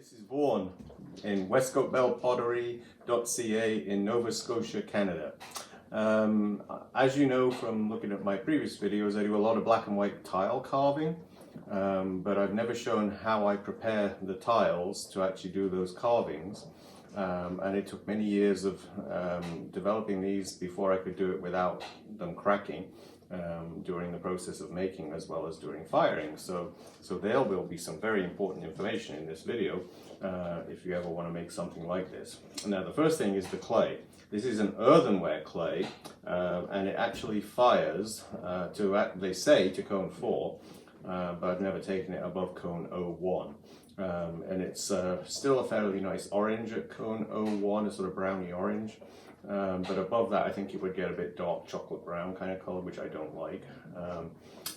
This is Vaughan in westcoatbellpottery.ca in Nova Scotia, Canada. As you know from looking at my previous videos, I do a lot of black and white tile carving, but I've never shown how I prepare the tiles to actually do those carvings. And it took many years of developing these before I could do it without them cracking during the process of making as well as during firing. So there will be some very important information in this video if you ever want to make something like this. Now the first thing is the clay. This is an earthenware clay and it actually fires they say to cone 4, but I've never taken it above cone 01. And it's still a fairly nice orange at cone 01, a sort of browny orange. But above that I think it would get a bit dark chocolate brown kind of color, which I don't like.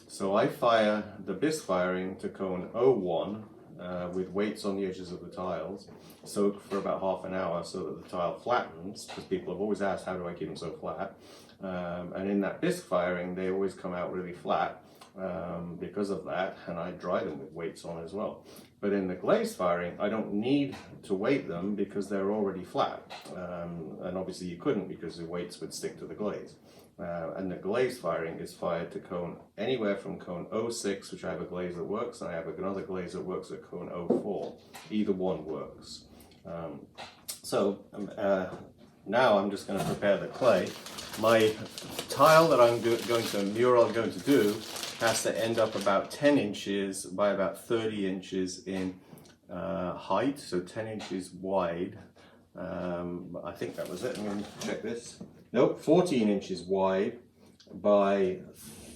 So I fire the Bisque firing to cone 01 with weights on the edges of the tiles, soak for about half an hour so that the tile flattens, because people have always asked how do I keep them so flat. And in that Bisque firing they always come out really flat because of that, and I dry them with weights on as well. But in the glaze firing, I don't need to weight them because they're already flat. And obviously you couldn't, because the weights would stick to the glaze. And the glaze firing is fired to cone anywhere from cone 06, which I have a glaze that works, and I have another glaze that works at cone 04. Either one works. Now I'm just going to prepare the clay. My tile that I'm going to do has to end up about 10 inches by about 30 inches in height, so 10 inches wide. I think that was it. I'm going to check this. Nope, 14 inches wide by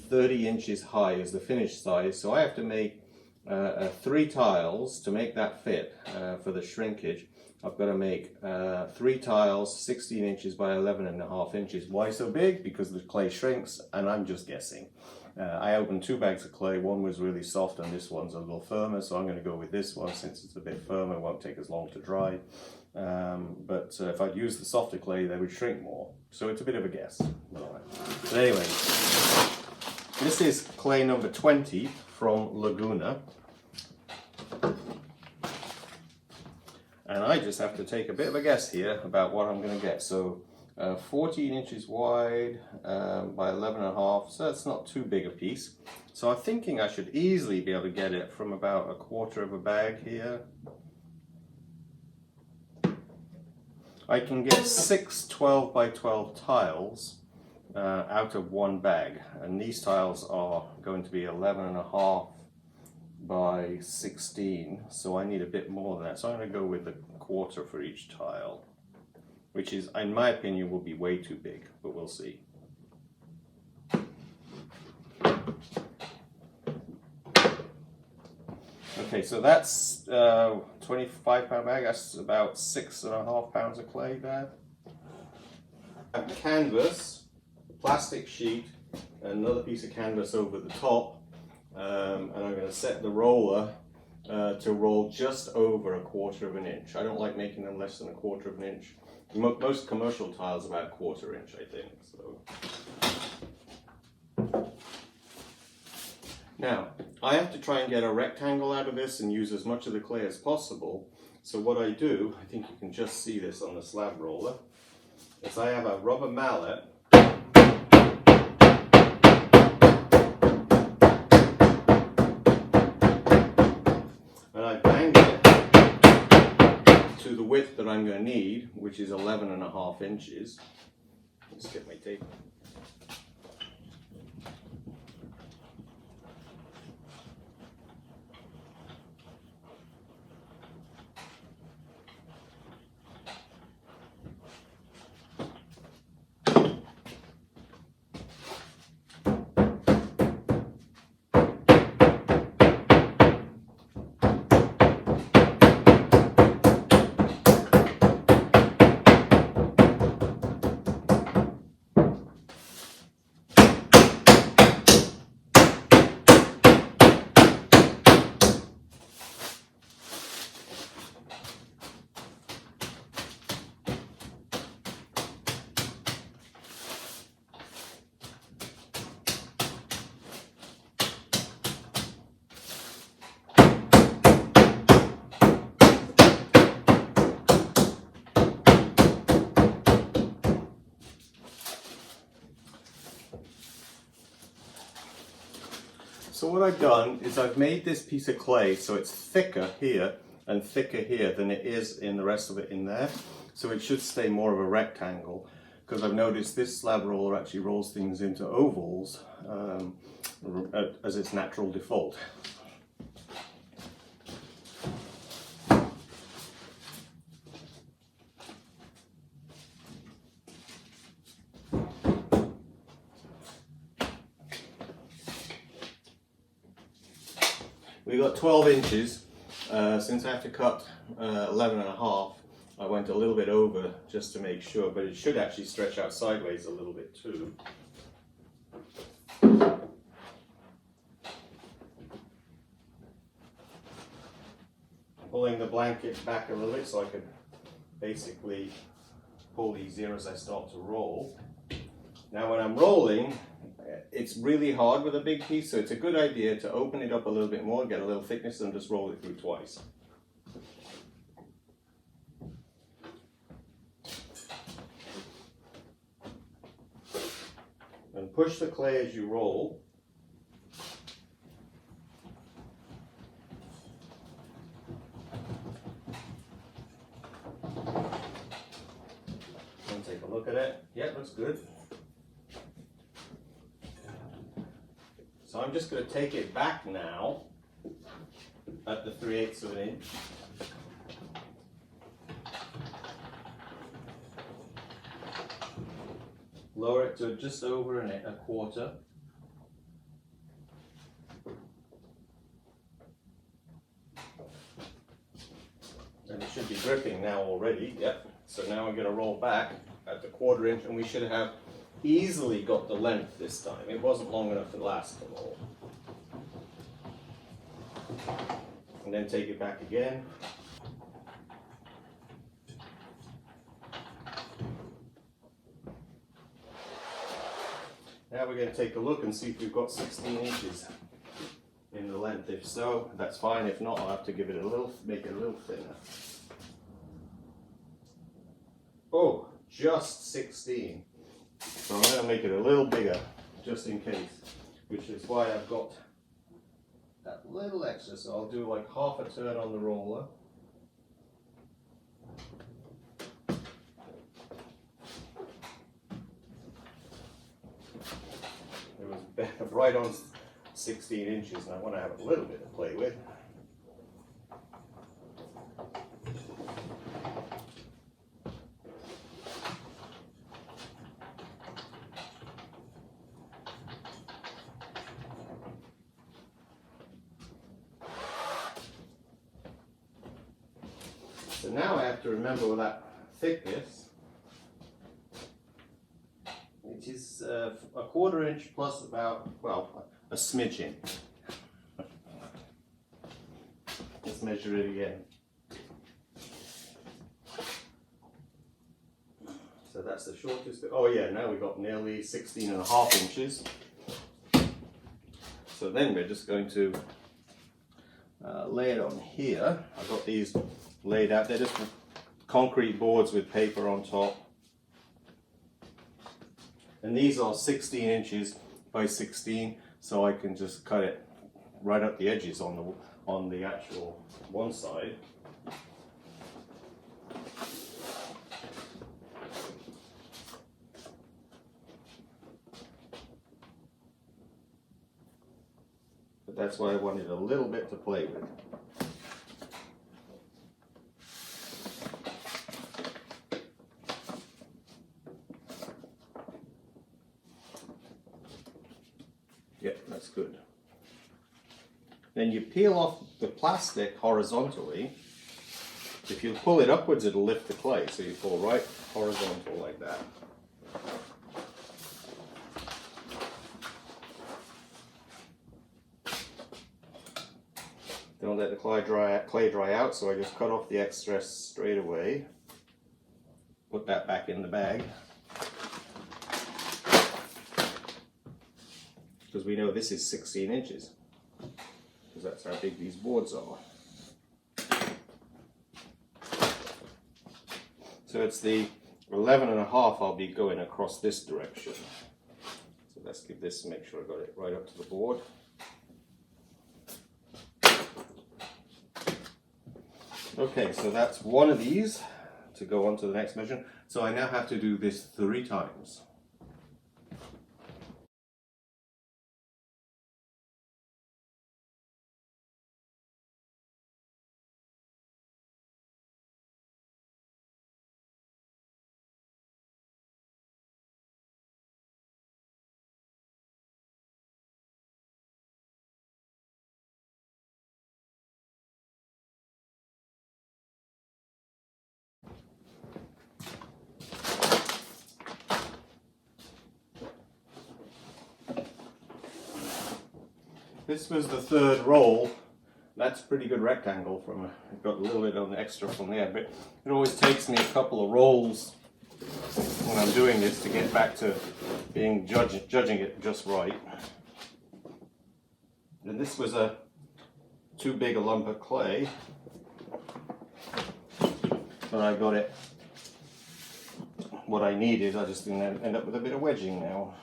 30 inches high is the finished size. So I have to make 3 tiles to make that fit for the shrinkage. I've got to make 3 tiles 16 inches by 11.5 inches. Why so big? Because the clay shrinks, and I'm just guessing. I opened 2 bags of clay. One was really soft and this one's a little firmer, so I'm going to go with this one since it's a bit firmer. It won't take as long to dry. But if I'd used the softer clay, they would shrink more. So it's a bit of a guess. But anyway, this is clay number 20 from Laguna. And I just have to take a bit of a guess here about what I'm going to get. So 14 inches wide by 11.5, so that's not too big a piece. So I'm thinking I should easily be able to get it from about 1/4 of a bag here. I can get 6 12 by 12 tiles out of one bag, and these tiles are going to be 11.5 by 16, so I need a bit more than that. So I'm going to go with 1/4 for each tile, which is, in my opinion, will be way too big, but we'll see. Okay, so that's 25-pound bag. That's about 6.5 pounds of clay there. I have canvas, plastic sheet, and another piece of canvas over the top. And I'm going to set the roller to roll just over 1/4 of an inch. I don't like making them less than 1/4 of an inch. Most commercial tiles are about 1/4 inch, I think. So. Now, I have to try and get a rectangle out of this and use as much of the clay as possible. So what I do, I think you can just see this on the slab roller, is I have a rubber mallet. And I bang it to the width that I'm going to need, which is 11.5 inches. Let's get my tape. So what I've done is I've made this piece of clay so it's thicker here and thicker here than it is in the rest of it in there. So it should stay more of a rectangle, because I've noticed this slab roller actually rolls things into ovals as its natural default. We got 12 inches. Since I have to cut 11 and a half, I went a little bit over just to make sure, but it should actually stretch out sideways a little bit too. Pulling the blanket back a little bit so I can basically pull these in as I start to roll. Now when I'm rolling, it's really hard with a big piece, so it's a good idea to open it up a little bit more, get a little thickness, and just roll it through twice. And push the clay as you roll. And take a look at it. Yeah, looks good. So I'm just going to take it back now at the 3/8 of an inch. Lower it to just over a quarter. And it should be gripping now already. Yep. So now I'm going to roll back at the 1/4 inch, and we should have easily got the length this time. It wasn't long enough to last them all. And then take it back again. Now we're going to take a look and see if we've got 16 inches in the length. If so, that's fine. If not, I'll have to give it a little, make it a little thinner. Oh, just 16. So I'm going to make it a little bigger, just in case, which is why I've got that little extra. So I'll do like half a turn on the roller. It was right on 16 inches, and I want to have a little bit to play with. So now I have to remember that thickness, which is a 1/4 inch plus about, well, a smidgen. Let's measure it again. So that's the shortest. Oh yeah, now we've got nearly 16.5 inches. So then we're just going to lay it on here. I've got these laid out. They're just concrete boards with paper on top. And these are 16 inches by 16, so I can just cut it right up the edges on the actual one side. But that's why I wanted a little bit to play with. Yeah, that's good. Then you peel off the plastic horizontally. If you pull it upwards, it'll lift the clay, so you pull right horizontal like that. Don't let the clay dry out, so I just cut off the excess straight away. Put that back in the bag. Because we know this is 16 inches. Because that's how big these boards are. So it's the 11.5 I'll be going across this direction. So let's give this, make sure I got it right up to the board. Okay, so that's one of these to go on to the next measurement. So I now have to do this 3 times. This was the 3rd roll. That's a pretty good rectangle from I've got a little bit on the extra from there, but it always takes me a couple of rolls when I'm doing this to get back to being judging it just right. And this was too big a lump of clay, but I got it what I needed. I just didn't end up with a bit of wedging now.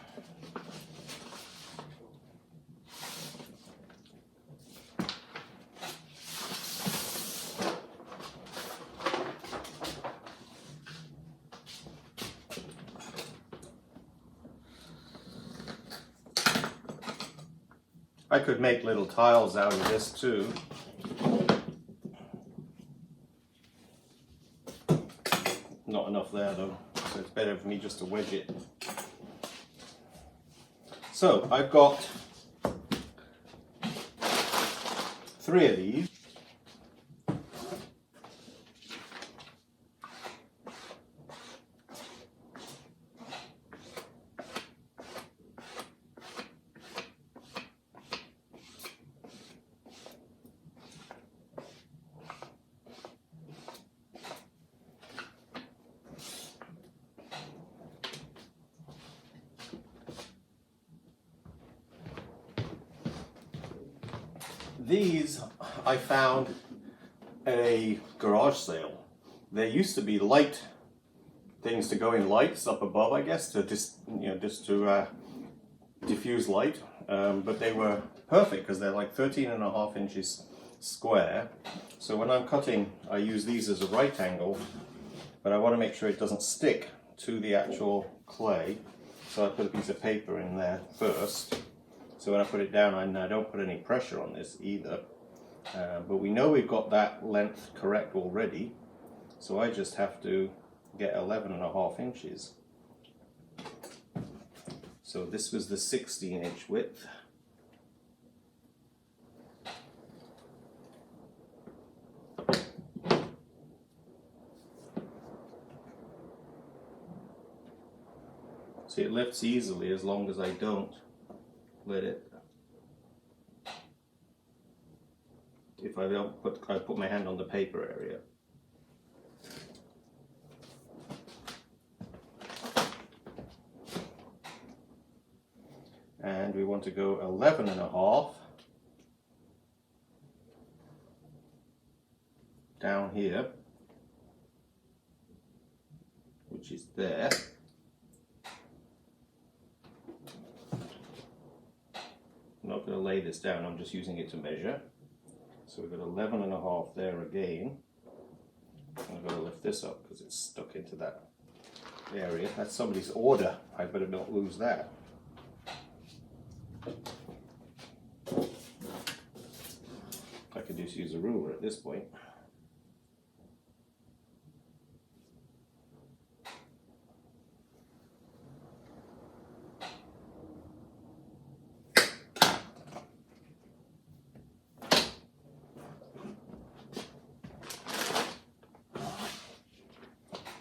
I could make little tiles out of this too. Not enough there though, so it's better for me just to wedge it. So I've got 3 of these. These I found at a garage sale. There used to be light things to go in lights up above, I guess, to just diffuse light. But they were perfect because they're like 13.5 inches square. So when I'm cutting, I use these as a right angle, but I want to make sure it doesn't stick to the actual clay. So I put a piece of paper in there first. So when I put it down, I don't put any pressure on this either. But we know we've got that length correct already. So I just have to get 11.5 inches. So this was the 16-inch width. See, it lifts easily as long as I don't let it. If I don't I put my hand on the paper area. And we want to go 11.5 down here, which is there. I'm not going to lay this down, I'm just using it to measure. So we've got 11.5 there again. I'm going to lift this up because it's stuck into that area. That's somebody's order. I better not lose that. I could just use a ruler at this point.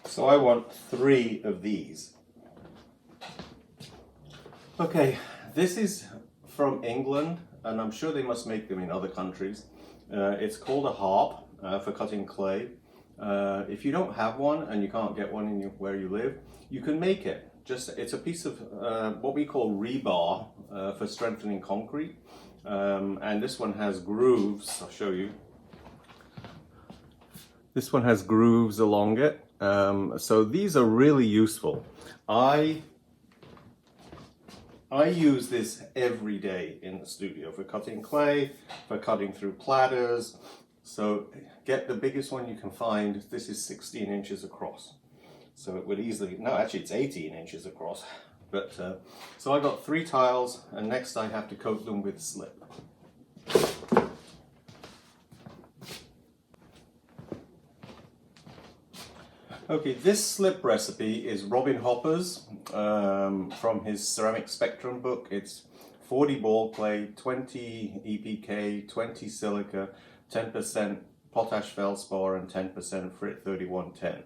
So I want 3 of these. Okay, this is from England, and I'm sure they must make them in other countries. It's called a harp for cutting clay. If you don't have one and you can't get one where you live, you can make it. It's a piece of what we call rebar for strengthening concrete. And this one has grooves. I'll show you. This one has grooves along it. So these are really useful. I use this every day in the studio for cutting clay, for cutting through platters, So get the biggest one you can find. This is 16 inches across. So it would easily, no, actually it's 18 inches across. But so I got 3 tiles, and next I have to coat them with slip. Okay, this slip recipe is Robin Hopper's from his Ceramic Spectrum book. It's 40 ball clay, 20 EPK, 20 silica, 10% potash feldspar, and 10% Frit 3110.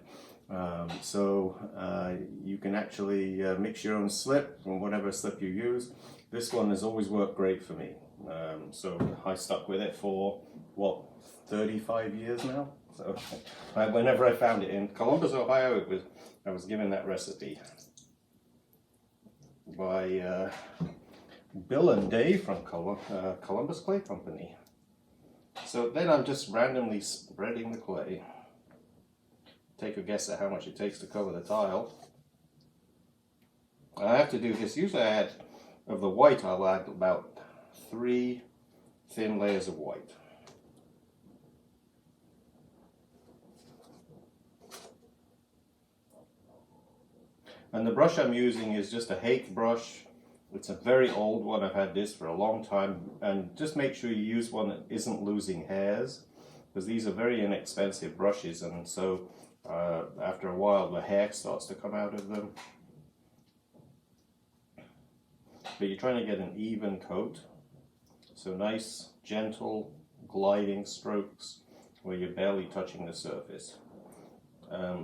You can actually mix your own slip from whatever slip you use. This one has always worked great for me. So I stuck with it for, what, 35 years now? So whenever I found it in Columbus, Ohio, I was given that recipe by Bill and Dave from Columbus Clay Company. So then I'm just randomly spreading the clay. Take a guess at how much it takes to cover the tile. I have to do this. Usually I add, of the white, I'll add about 3 thin layers of white. And the brush I'm using is just a Hake brush. It's a very old one. I've had this for a long time. And just make sure you use one that isn't losing hairs, because these are very inexpensive brushes, and so after a while the hair starts to come out of them. But you're trying to get an even coat. So nice, gentle, gliding strokes where you're barely touching the surface.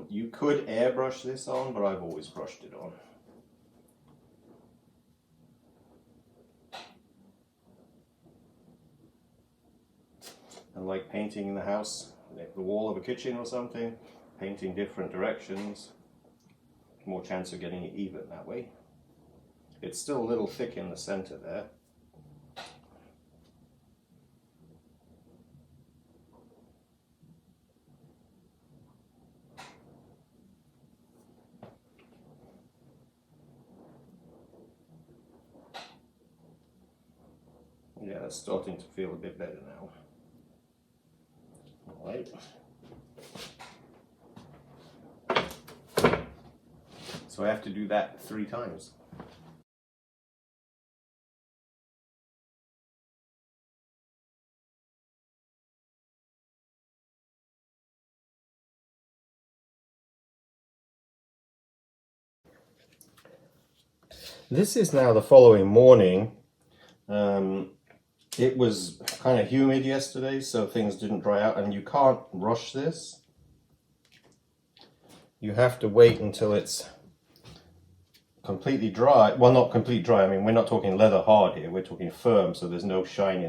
You could airbrush this on, but I've always brushed it on. And like painting the house, like the wall of a kitchen or something, painting different directions, more chance of getting it even that way. It's still a little thick in the center there. Yeah, it's starting to feel a bit better now. All right. So I have to do that 3 times. This is now the following morning. It was kind of humid yesterday, so things didn't dry out, and you can't rush this. You have to wait until it's completely dry. Well, not completely dry. I mean, we're not talking leather hard here. We're talking firm, so there's no shine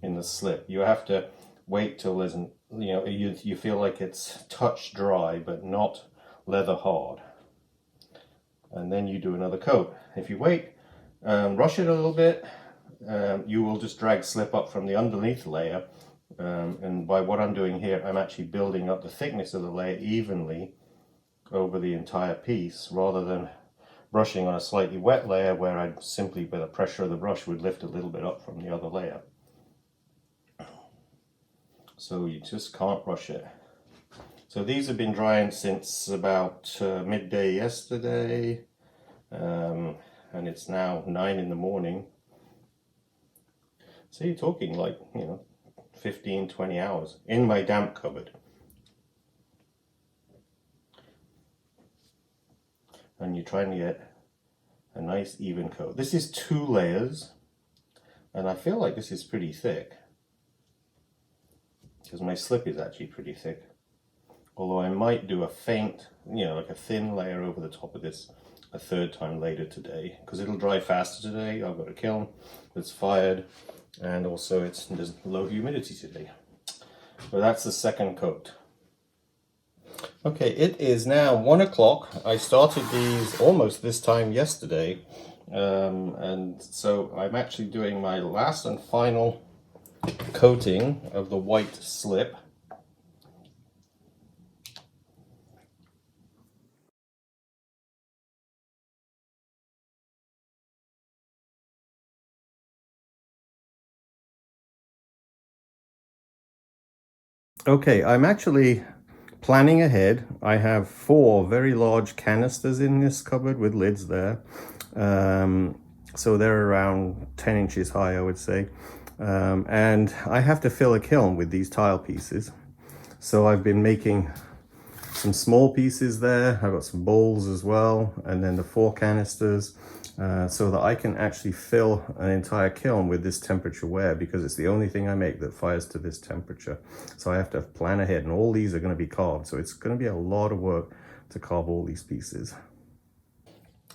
in the slip. You have to wait till there's, you feel like it's touch dry, but not leather hard. And then you do another coat. If you wait, rush it a little bit, you will just drag slip up from the underneath layer. And by what I'm doing here, I'm actually building up the thickness of the layer evenly over the entire piece, rather than brushing on a slightly wet layer where I'd simply, by the pressure of the brush, would lift a little bit up from the other layer. So you just can't rush it. So these have been drying since about midday yesterday, and it's now 9 in the morning. So you're talking like, 15, 20 hours in my damp cupboard. And you're trying to get a nice even coat. This is 2 layers, and I feel like this is pretty thick, because my slip is actually pretty thick. Although I might do a faint, like a thin layer over the top of this a 3rd time later today, because it'll dry faster today. I've got a kiln that's fired, and also there's low humidity today. But that's the 2nd coat. Okay, it is now 1 o'clock. I started these almost this time yesterday, and so I'm actually doing my last and final coating of the white slip. Okay, I'm actually planning ahead. I have 4 very large canisters in this cupboard with lids there. So they're around 10 inches high, I would say. And I have to fill a kiln with these tile pieces. So I've been making some small pieces there. I've got some bowls as well, and then the 4 canisters, so that I can actually fill an entire kiln with this temperature ware, because it's the only thing I make that fires to this temperature. So I have to plan ahead, and all these are going to be carved. So it's going to be a lot of work to carve all these pieces.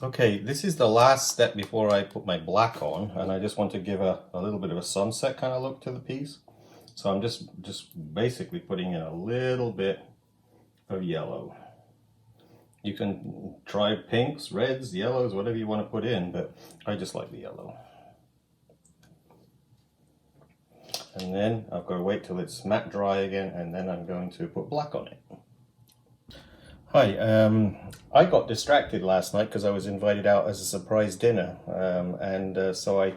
Okay, this is the last step before I put my black on, and I just want to give a little bit of a sunset kind of look to the piece. So I'm just basically putting in a little bit of yellow. You can try pinks, reds, yellows, whatever you want to put in, but I just like the yellow. And then I've got to wait till it's matte dry again, and then I'm going to put black on it. Hi, I got distracted last night because I was invited out as a surprise dinner, so I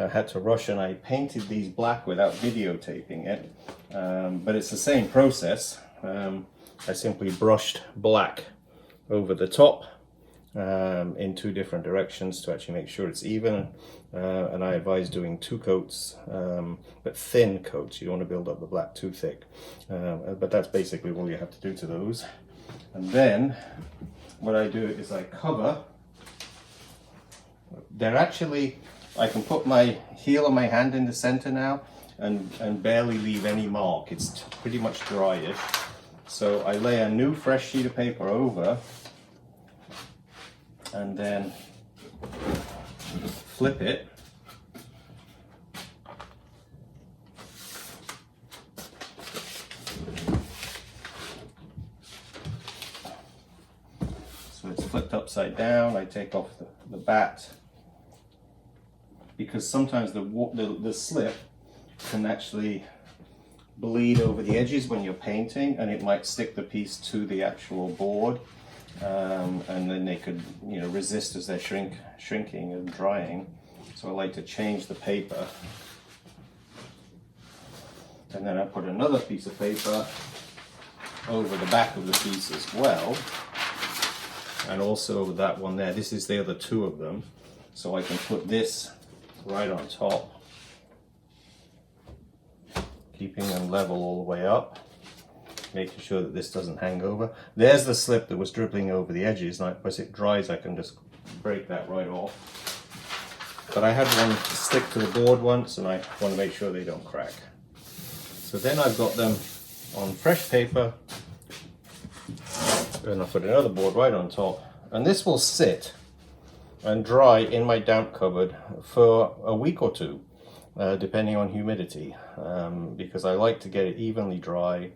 had to rush, and I painted these black without videotaping it, but it's the same process. I simply brushed black over the top in 2 different directions to actually make sure it's even, and I advise doing 2 coats, but thin coats. You don't want to build up the black too thick, but that's basically all you have to do to those. And then what I do is I cover. They're actually, I can put my heel of my hand in the center now and barely leave any mark. It's pretty much dryish. So I lay a new fresh sheet of paper over, and then flip it. So it's flipped upside down. I take off the bat, because sometimes the slip can actually bleed over the edges when you're painting, and it might stick the piece to the actual board, and then they could, you know, resist as they're shrinking and drying. So I like to change the paper, and then I put another piece of paper over the back of the piece as well, and also that one there. This is the other 2 of them, so I can put this right on top, keeping them level all the way up, making sure that this doesn't hang over. There's the slip that was dribbling over the edges, and as it dries I can just break that right off. But I had one stick to the board once, and I want to make sure they don't crack. So then I've got them on fresh paper, and I put another board right on top, and this will sit and dry in my damp cupboard for a week or 2. Depending on humidity, because I like to get it evenly dry,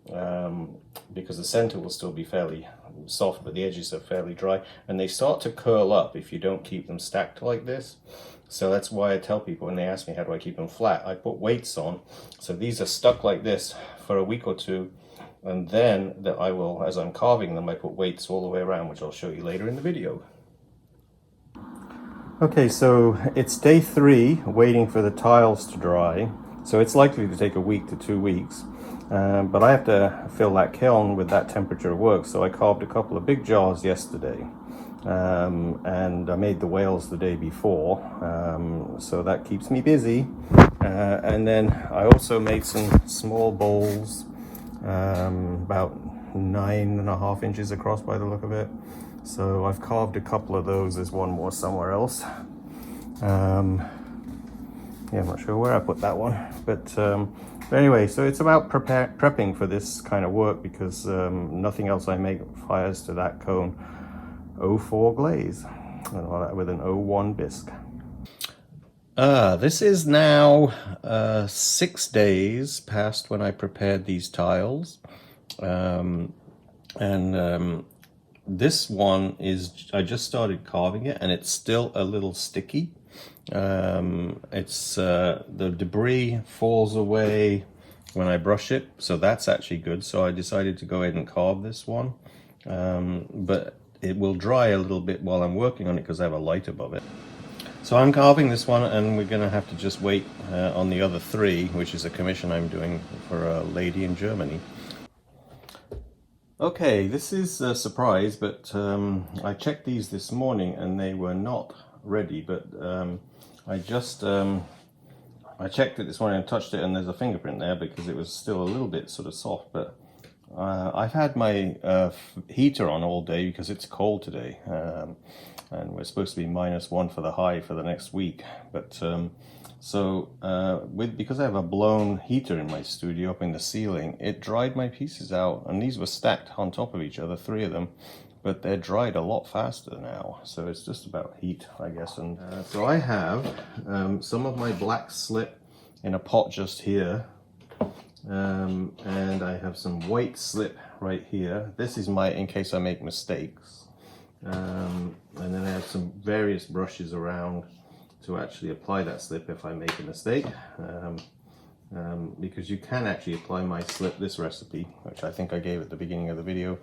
because the center will still be fairly soft, but the edges are fairly dry, and they start to curl up if you don't keep them stacked like this. So that's why I tell people when they ask me how do I keep them flat, I put weights on. So these are stuck like this for a week or 2, and then I will, as I'm carving them, I put weights all the way around, which I'll show you later in the video. Okay, so it's day 3, waiting for the tiles to dry. So it's likely to take a week to 2 weeks. But I have to fill that kiln with that temperature of work. So I carved a couple of big jars yesterday. And I made the whales the day before. So that keeps me busy. And then I also made some small bowls, about 9.5 inches across by the look of it. So I've carved a couple of those. There's one more somewhere else. Yeah, I'm not sure where I put that one. But anyway, so it's about prepping for this kind of work, because nothing else I make fires to that cone. 04 glaze, with an 01 bisque. This is now 6 days past when I prepared these tiles. This one is, I just started carving it, and it's still a little sticky. The debris falls away when I brush it, so that's actually good. So I decided to go ahead and carve this one, but it will dry a little bit while I'm working on it because I have a light above it. So I'm carving this one, and we're going to have to just wait on the other three, which is a commission I'm doing for a lady in Germany. Okay, this is a surprise, but I checked these this morning and they were not ready, but I just I checked it this morning and touched it, and there's a fingerprint there because it was still a little bit sort of soft, but I've had my heater on all day because it's cold today, and we're supposed to be -1 for the high for the next week. But because I have a blown heater in my studio up in the ceiling, it dried my pieces out, and these were stacked on top of each other, 3 of them, but they're dried a lot faster now. So it's just about heat, I guess. And so I have some of my black slip in a pot just here. And I have some white slip right here. This is my, in case I make mistakes. And then I have some various brushes around to actually apply that slip if I make a mistake. Because you can actually apply my slip, this recipe, which I think I gave at the beginning of the video,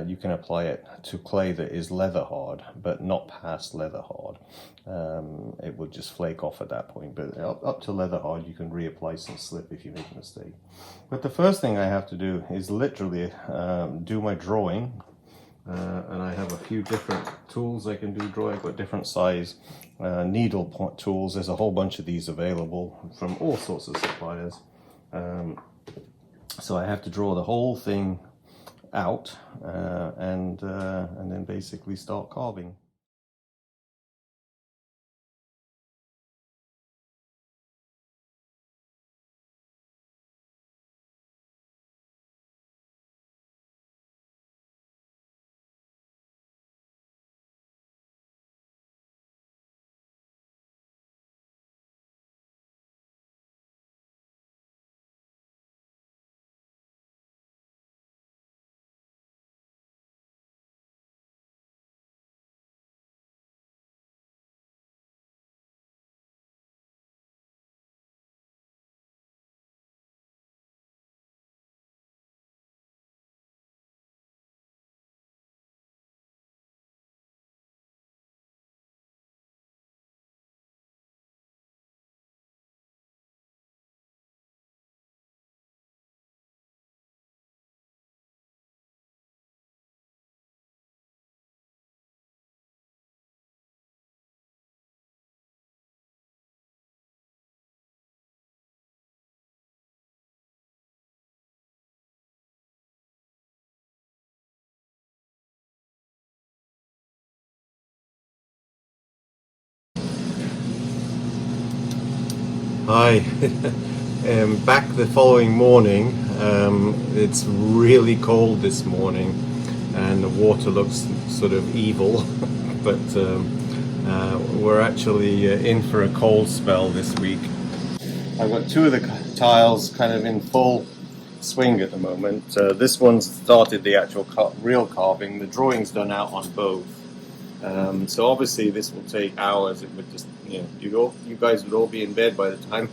you can apply it to clay that is leather hard, but not past leather hard. It will just flake off at that point, but up to leather hard you can reapply some slip if you make a mistake. But the first thing I have to do is literally do my drawing. And I have a few different tools I can do drawing. I've got different size needle point tools. There's a whole bunch of these available from all sorts of suppliers. So I have to draw the whole thing out and then basically start carving. Hi, back the following morning. It's really cold this morning, and the water looks sort of evil, but we're actually in for a cold spell this week. I've got 2 of the tiles kind of in full swing at the moment. This one's started the actual real carving. The drawing's done out on both. So obviously this will take hours. It would just, you guys would all be in bed by the time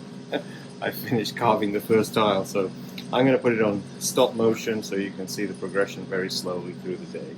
I finished carving the first tile. So I'm going to put it on stop motion so you can see the progression very slowly through the day.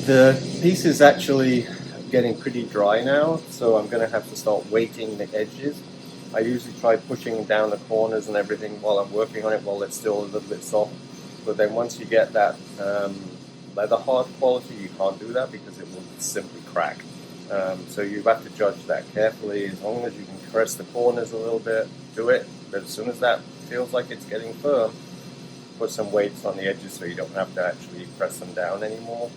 The piece is actually getting pretty dry now, so I'm going to have to start weighting the edges. I usually try pushing down the corners and everything while I'm working on it while it's still a little bit soft. But then once you get that leather hard quality, you can't do that because it will simply crack. So you have to judge that carefully. As long as you can press the corners a little bit, do it. But as soon as that feels like it's getting firm, put some weights on the edges so you don't have to actually press them down anymore.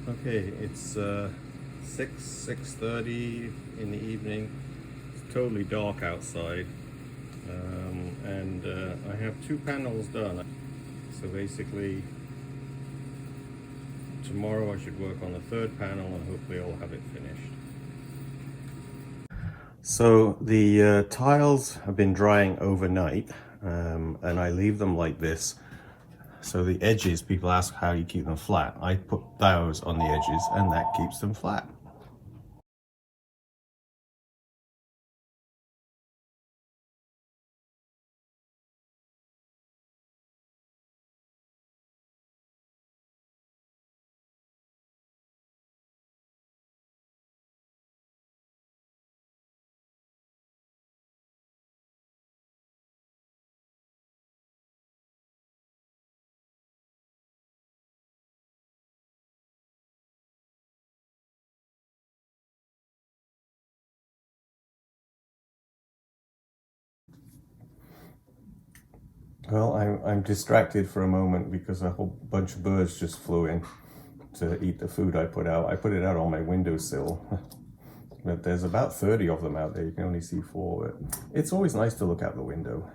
Okay, it's 6:30 in the evening. It's totally dark outside, and I have 2 panels done. So basically, tomorrow I should work on the 3rd panel and hopefully I'll have it finished. So the tiles have been drying overnight, and I leave them like this. So the edges, people ask how you keep them flat. I put those on the edges and that keeps them flat. Well, I'm distracted for a moment because a whole bunch of birds just flew in to eat the food I put out. I put it out on my windowsill, but there's about 30 of them out there. You can only see 4. But it's always nice to look out the window.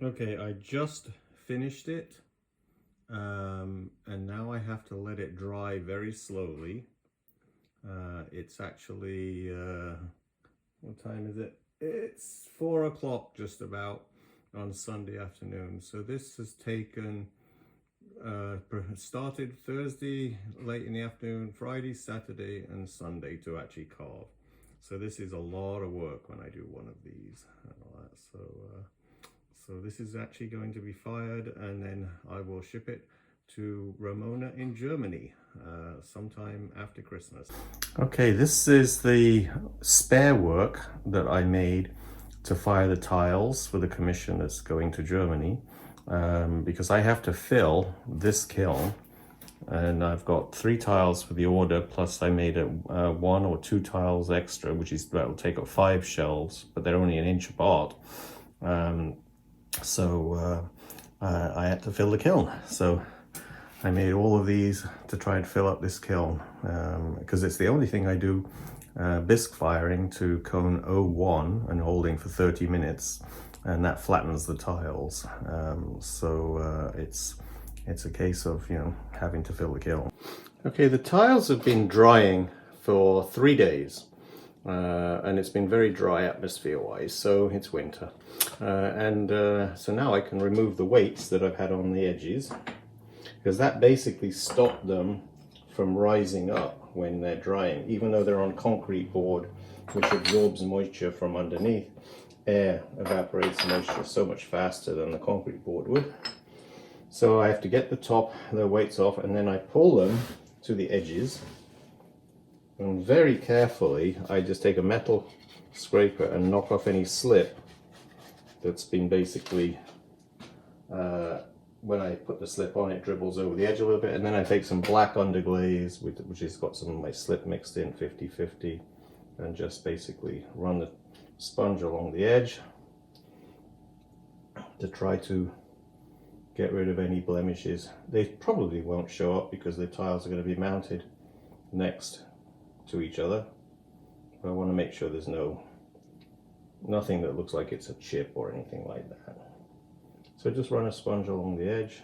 Okay, I just finished it, and now I have to let it dry very slowly. It's actually, what time is it? It's 4 o'clock just about on Sunday afternoon. So this has taken, started Thursday late in the afternoon, Friday, Saturday, and Sunday to actually carve. So this is a lot of work when I do one of these and all that. So this is actually going to be fired, and then I will ship it to Ramona in Germany sometime after Christmas. Okay, this is the spare work that I made to fire the tiles for the commission that's going to Germany, because I have to fill this kiln, and I've got 3 tiles for the order, plus I made 1 or 2 tiles extra, which is, that will take up 5 shelves, but they're only an inch apart. So I had to fill the kiln. So I made all of these to try and fill up this kiln, because it's the only thing I do bisque firing to cone 01 and holding for 30 minutes, and that flattens the tiles. So it's a case of, you know, having to fill the kiln. Okay, the tiles have been drying for 3 days. And it's been very dry atmosphere wise, so it's winter, so now I can remove the weights that I've had on the edges, because that basically stopped them from rising up when they're drying. Even though they're on concrete board, which absorbs moisture from underneath, air evaporates moisture so much faster than the concrete board would. So I have to get the weights off, and then I pull them to the edges. And very carefully, I just take a metal scraper and knock off any slip that's been basically, when I put the slip on, it dribbles over the edge a little bit. And then I take some black underglaze, which has got some of my slip mixed in, 50-50, and just basically run the sponge along the edge to try to get rid of any blemishes. They probably won't show up because the tiles are going to be mounted next to each other, but I want to make sure there's no Nothing that looks like it's a chip or anything like that. So just run a sponge along the edge.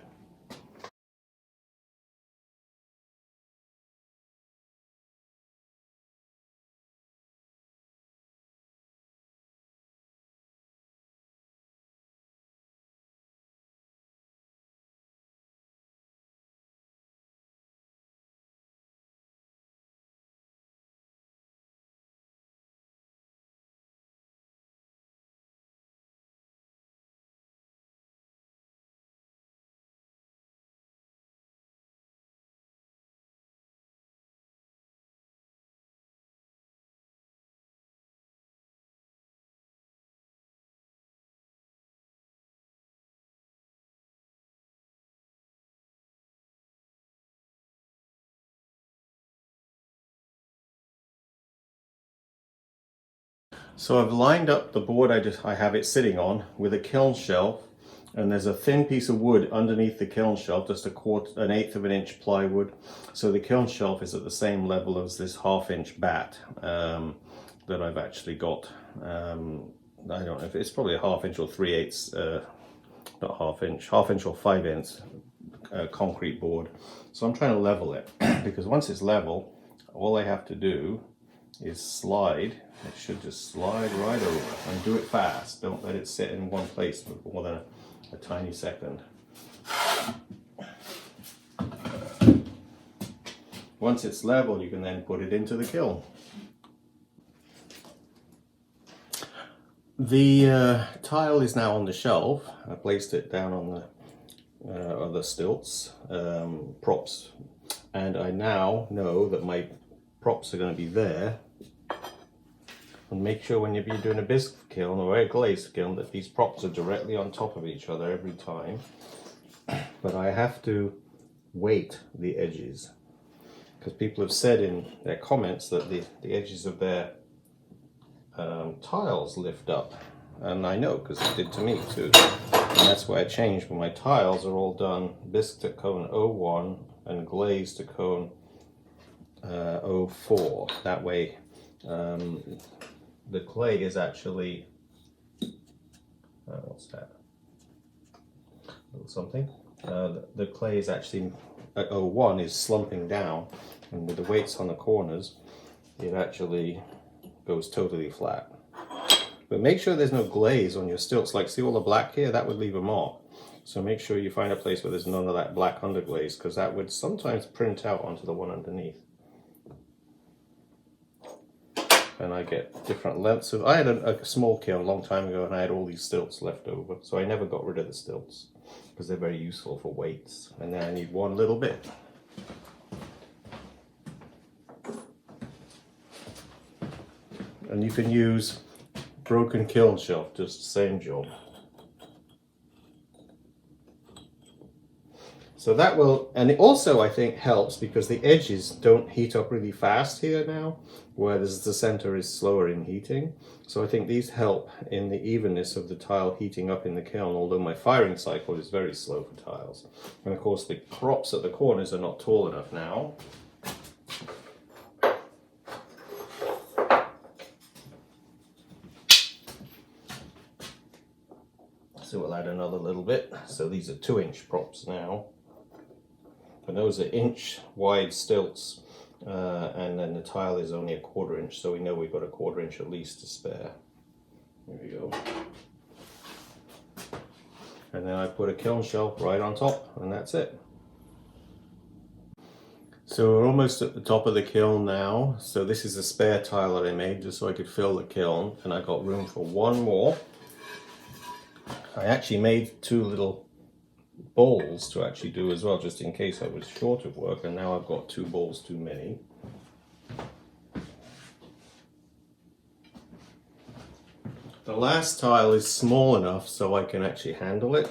So I've lined up the board I have it sitting on with a kiln shelf, and there's a thin piece of wood underneath the kiln shelf, just an eighth of an inch plywood. So the kiln shelf is at the same level as this 1/2 inch bat that I've actually got. I don't know if it's probably a 1/2 inch or 3/8, not 1/2 inch or 5 inch concrete board. So I'm trying to level it because once it's level, all I have to do is slide. It should just slide right over, and do it fast. Don't let it sit in one place for more than a tiny second. Once it's level, you can then put it into the kiln. The tile is now on the shelf. I placed it down on the stilts, props, and I now know that my props are going to be there. And make sure when you're doing a bisque kiln or a glaze kiln that these props are directly on top of each other every time. But I have to weight the edges, because people have said in their comments that the edges of their tiles lift up, and I know because it did to me too. And that's why I changed, but my tiles are all done bisque to cone 01 and glaze to cone 04. That way the clay is actually, what's that? A little something. The clay is actually, at 01 is slumping down, and with the weights on the corners, it actually goes totally flat. But make sure there's no glaze on your stilts. Like, see all the black here? That would leave a mark. So make sure you find a place where there's none of that black underglaze, because that would sometimes print out onto the one underneath. And I get different lengths of. I had a small kiln a long time ago, and I had all these stilts left over, so I never got rid of the stilts because they're very useful for weights. And then I need one little bit. And you can use broken kiln shelf, just the same job. So that will, and it also I think helps because the edges don't heat up really fast here now, whereas the center is slower in heating. So I think these help in the evenness of the tile heating up in the kiln, although my firing cycle is very slow for tiles. And of course the props at the corners are not tall enough now. So we'll add another little bit. So these are 2-inch props now. And those are inch wide stilts, and then the tile is only a 1/4 inch, so we know we've got a 1/4 inch at least to spare. There we go. And then I put a kiln shelf right on top, and that's it. So we're almost at the top of the kiln now. So this is a spare tile that I made just so I could fill the kiln, and I got room for one more. I actually made 2 little bowls to actually do as well, just in case I was short of work, and now I've got 2 bowls too many. The last tile is small enough so I can actually handle it,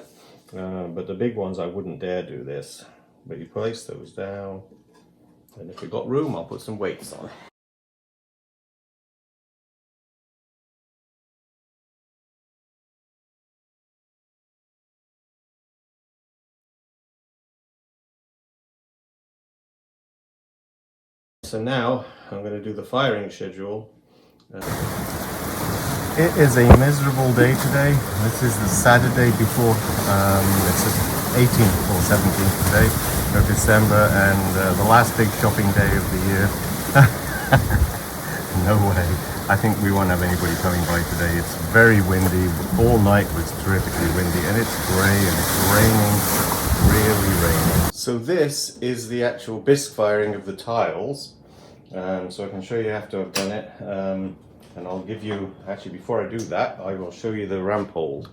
but the big ones I wouldn't dare do this. But you place those down, and if we've got room I'll put some weights on. So now I'm going to do the firing schedule. It is a miserable day today. This is the Saturday before, it's the 18th or 17th today of December, and the last big shopping day of the year. No way. I think we won't have anybody coming by today. It's very windy. All night was terrifically windy, and it's grey and it's raining, really raining. So this is the actual bisque firing of the tiles. So I can show you after I've done it. And I'll give you, actually before I do that, I will show you the ramp hold.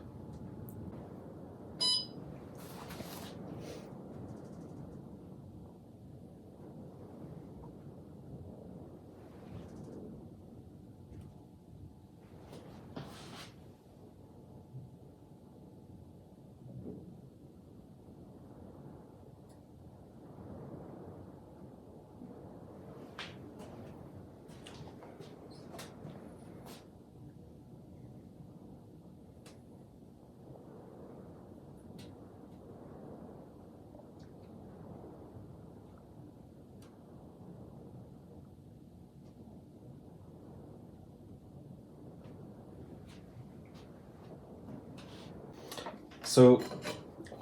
So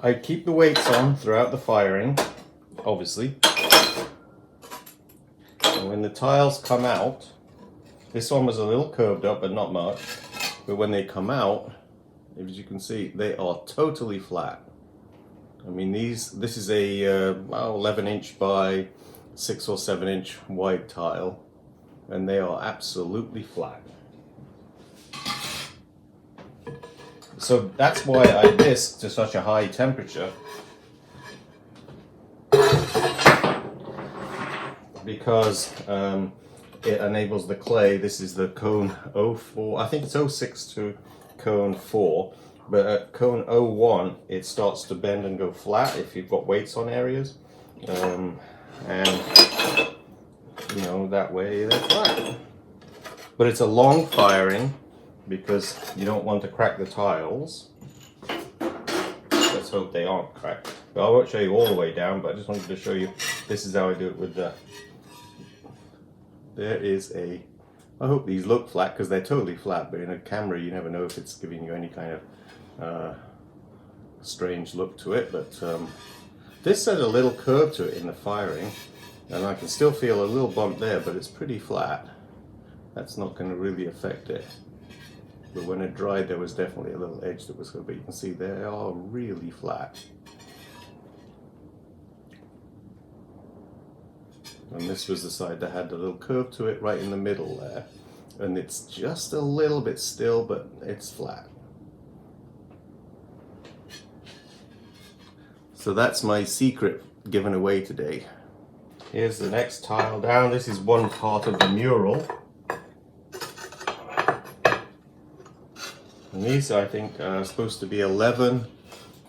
I keep the weights on throughout the firing, obviously. And when the tiles come out, this one was a little curved up, but not much. But when they come out, as you can see, they are totally flat. I mean, this is a 11-inch by 6 or 7-inch wide tile, and they are absolutely flat. So that's why I bisque to such a high temperature, because it enables the clay. This is the cone 04, I think it's 06 to cone 4, but at cone 01 it starts to bend and go flat if you've got weights on areas, and you know, that way they're flat. But it's a long firing, because you don't want to crack the tiles. Let's hope they aren't cracked. But I won't show you all the way down, but I just wanted to show you, this is how I do it with the... There is a... I hope these look flat, because they're totally flat, but in a camera you never know if it's giving you any kind of strange look to it. But this has a little curve to it in the firing, and I can still feel a little bump there, but it's pretty flat. That's not going to really affect it. But when it dried, there was definitely a little edge that was good, but you can see they are really flat. And this was the side that had a little curve to it right in the middle there. And it's just a little bit still, but it's flat. So that's my secret given away today. Here's the next tile down. This is one part of the mural. And these, I think, are supposed to be 11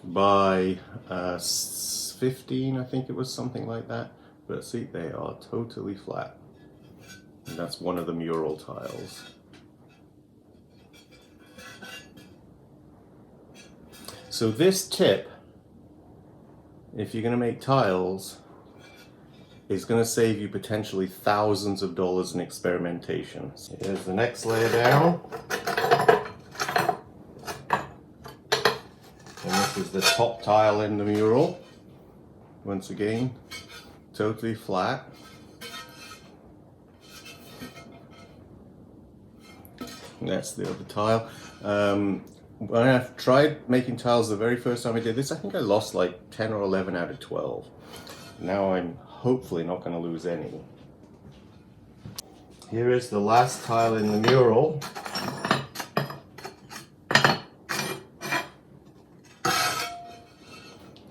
by 15, I think it was, something like that. But see, they are totally flat. And that's one of the mural tiles. So this tip, if you're going to make tiles, is going to save you potentially thousands of dollars in experimentation. So here's the next layer down. And this is the top tile in the mural. Once again, totally flat. And that's the other tile. When I tried making tiles the very first time I did this, I think I lost like 10 or 11 out of 12. Now I'm hopefully not going to lose any. Here is the last tile in the mural.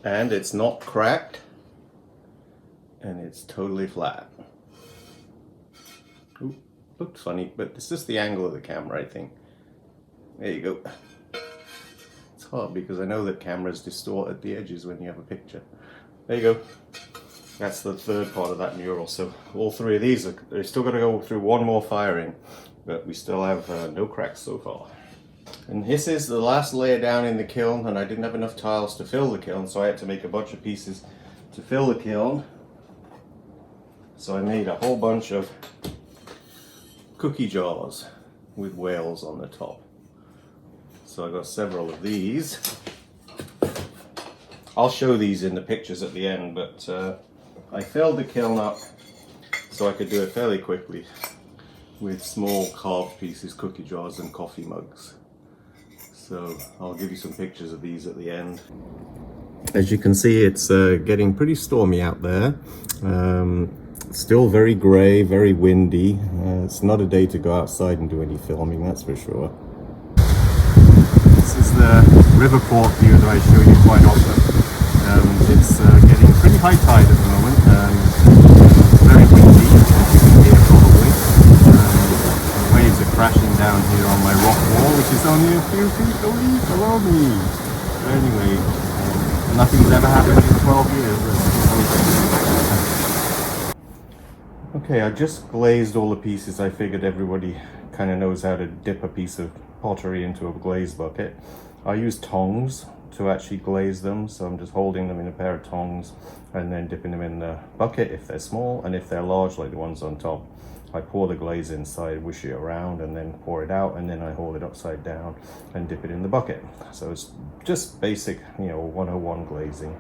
And it's not cracked, and it's totally flat. Ooh, looked funny, but it's just the angle of the camera, I think. There you go. It's hard because I know that cameras distort at the edges when you have a picture. There you go. That's the third part of that mural. So all three of these are still got to go through one more firing, but we still have no cracks so far. And this is the last layer down in the kiln, and I didn't have enough tiles to fill the kiln, so I had to make a bunch of pieces to fill the kiln. So I made a whole bunch of cookie jars with whales on the top. So I got several of these. I'll show these in the pictures at the end, but I filled the kiln up so I could do it fairly quickly with small carved pieces, cookie jars and coffee mugs. So I'll give you some pictures of these at the end. As you can see, it's getting pretty stormy out there. Still very grey, very windy. It's not a day to go outside and do any filming, that's for sure. This is the river port view that I show you quite often. It's getting pretty high tide at the moment. It's very windy, as you can hear probably. The waves are crashing down here on my rock wall, which is only a few feet below me. But anyway, nothing's ever happened in 12 years. Okay, I just glazed all the pieces. I figured everybody kind of knows how to dip a piece of pottery into a glaze bucket. I use tongs to actually glaze them, so I'm just holding them in a pair of tongs and then dipping them in the bucket if they're small, and if they're large like the ones on top, I pour the glaze inside, wish it around, and then pour it out, and then I hold it upside down and dip it in the bucket. So it's just basic, 101 glazing.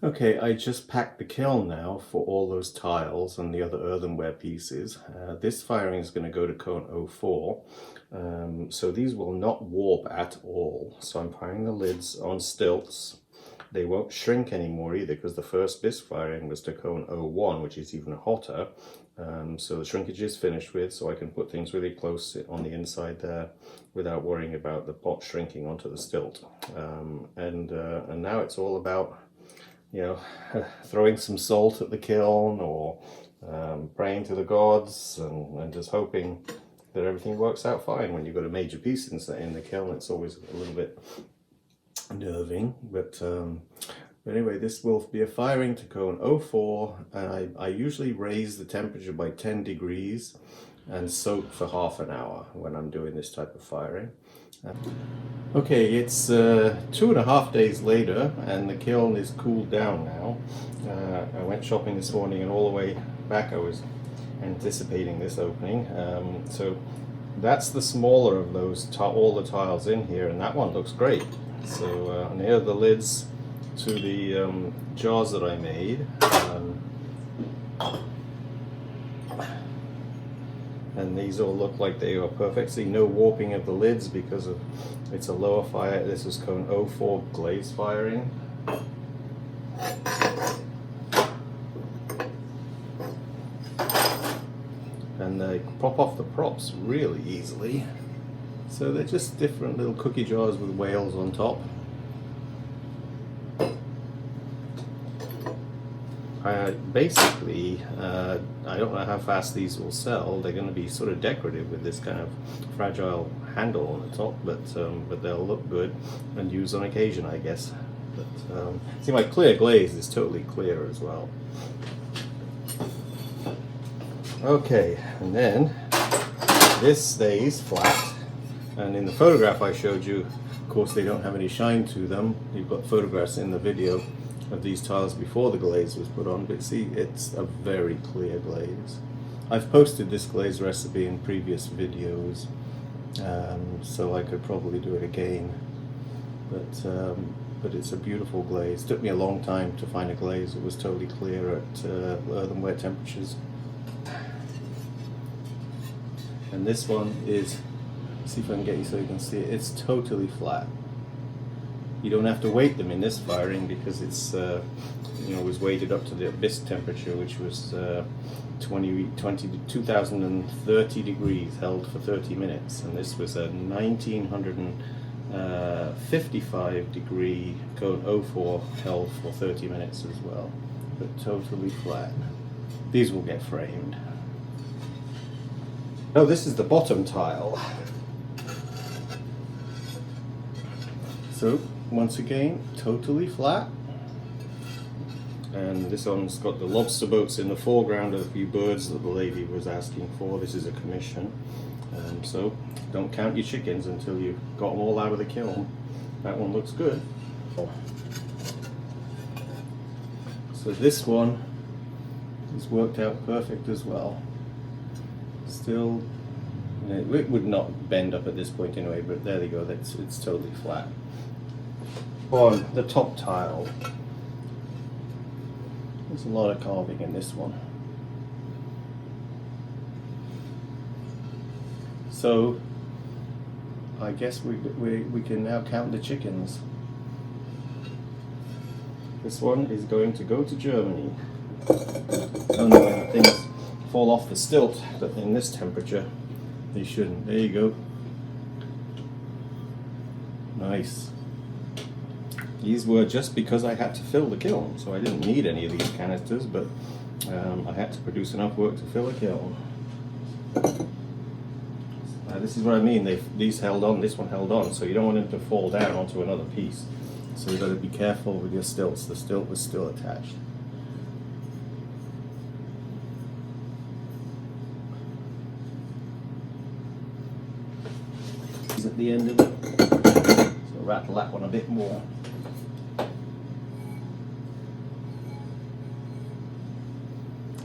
Okay, I just packed the kiln now for all those tiles and the other earthenware pieces. This firing is going to go to cone 04, so these will not warp at all. So I'm firing the lids on stilts. They won't shrink anymore either, because the first Bisque firing was to cone 01, which is even hotter. So the shrinkage is finished with, so I can put things really close on the inside there without worrying about the pot shrinking onto the stilt. And now it's all about throwing some salt at the kiln, or praying to the gods, and just hoping that everything works out fine. When you've got a major piece in the kiln, it's always a little bit nerving, but anyway, this will be a firing to cone 04, and I usually raise the temperature by 10 degrees and soak for half an hour when I'm doing this type of firing. Okay, it's 2.5 days later and the kiln is cooled down now. I went shopping this morning, and all the way back I was anticipating this opening. So that's the smaller of those, all the tiles in here, and that one looks great. So and here are the lids to the jars that I made. And these all look like they are perfect. See, no warping of the lids because of it's a lower fire. This is cone 04 glaze firing. And they pop off the props really easily. So they're just different little cookie jars with whales on top. Basically, I don't know how fast these will sell. They're going to be sort of decorative with this kind of fragile handle on the top, but they'll look good and used on occasion, I guess. But see, my clear glaze is totally clear as well. Okay, and then this stays flat. And in the photograph I showed you, of course, they don't have any shine to them. You've got photographs in the video of these tiles before the glaze was put on, but see, it's a very clear glaze. I've posted this glaze recipe in previous videos, so I could probably do it again, but it's a beautiful glaze. It took me a long time to find a glaze that was totally clear at earthenware temperatures. And this one is, see if I can get you so you can see it, it's totally flat. You don't have to weight them in this firing because it's was weighted up to the Bisque temperature, which was 2030 degrees, held for 30 minutes, and this was a 1955 degree cone 04 held for 30 minutes as well, but totally flat. These will get framed. Oh, this is the bottom tile. So once again, totally flat. And this one's got the lobster boats in the foreground, a few birds that the lady was asking for. This is a commission. So don't count your chickens until you've got them all out of the kiln. That one looks good. So this one has worked out perfect as well. Still It would not bend up at this point anyway, but there they go, it's totally flat. On the top tile, there's a lot of carving in this one. So I guess we can now count the chickens. This one is going to go to Germany. Only when things fall off the stilt, but in this temperature they shouldn't. There you go. Nice. These were just because I had to fill the kiln, so I didn't need any of these canisters, but I had to produce enough work to fill a kiln. This is what I mean, these held on, this one held on, so you don't want them to fall down onto another piece. So you've got to be careful with your stilts. The stilt was still attached. At the end of it, so rattle that one a bit more.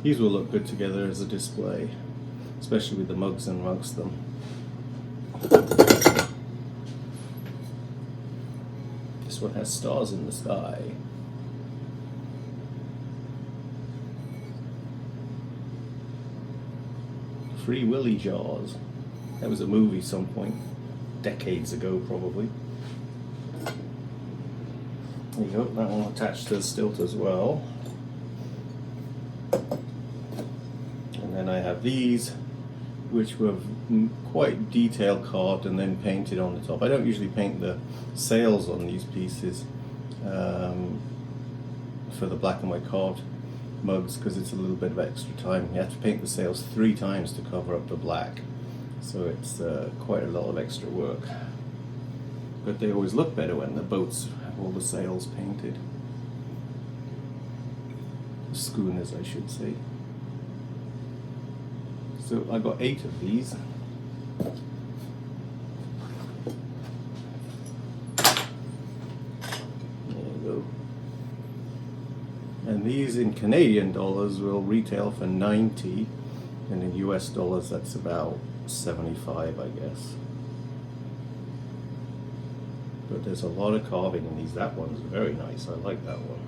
These will look good together as a display, especially with the mugs amongst them. This one has stars in the sky. Free Willy jars. That was a movie some point, decades ago probably. There you go, that one attached to the stilt as well. And then I have these, which were quite detail carved and then painted on the top. I don't usually paint the sails on these pieces for the black and white carved mugs because it's a little bit of extra time. You have to paint the sails 3 times to cover up the black, so it's quite a lot of extra work. But they always look better when the boats have all the sails painted. Schooners, I should say. So I got 8 of these. There you go. And these in Canadian dollars will retail for 90, and in US dollars that's about 75, I guess. But there's a lot of carving in these. That one's very nice. I like that one.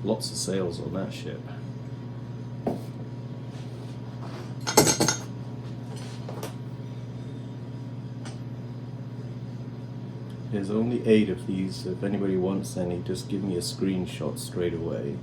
Lots of sails on that ship. There's only 8 of these, so if anybody wants any, just give me a screenshot straight away.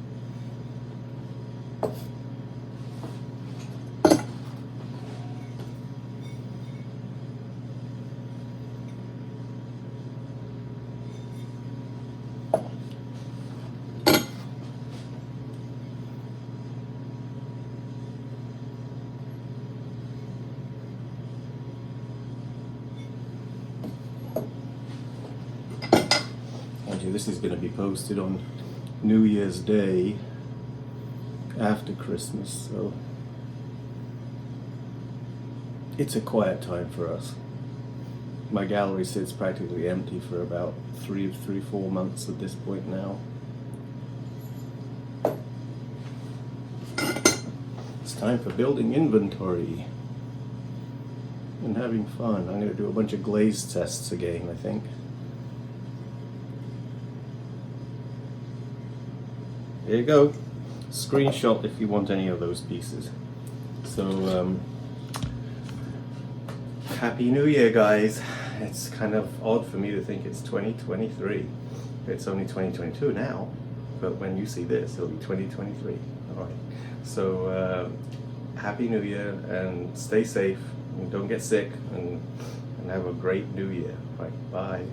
This is going to be posted on New Year's Day after Christmas, so it's a quiet time for us. My gallery sits practically empty for about 3-4 months at this point now. It's time for building inventory and having fun. I'm going to do a bunch of glaze tests again, I think. There you go. Screenshot if you want any of those pieces. So, Happy New Year, guys. It's kind of odd for me to think it's 2023. It's only 2022 now, but when you see this, it'll be 2023. All right. So, Happy New Year, and stay safe, and don't get sick, and have a great New Year. Right. Bye.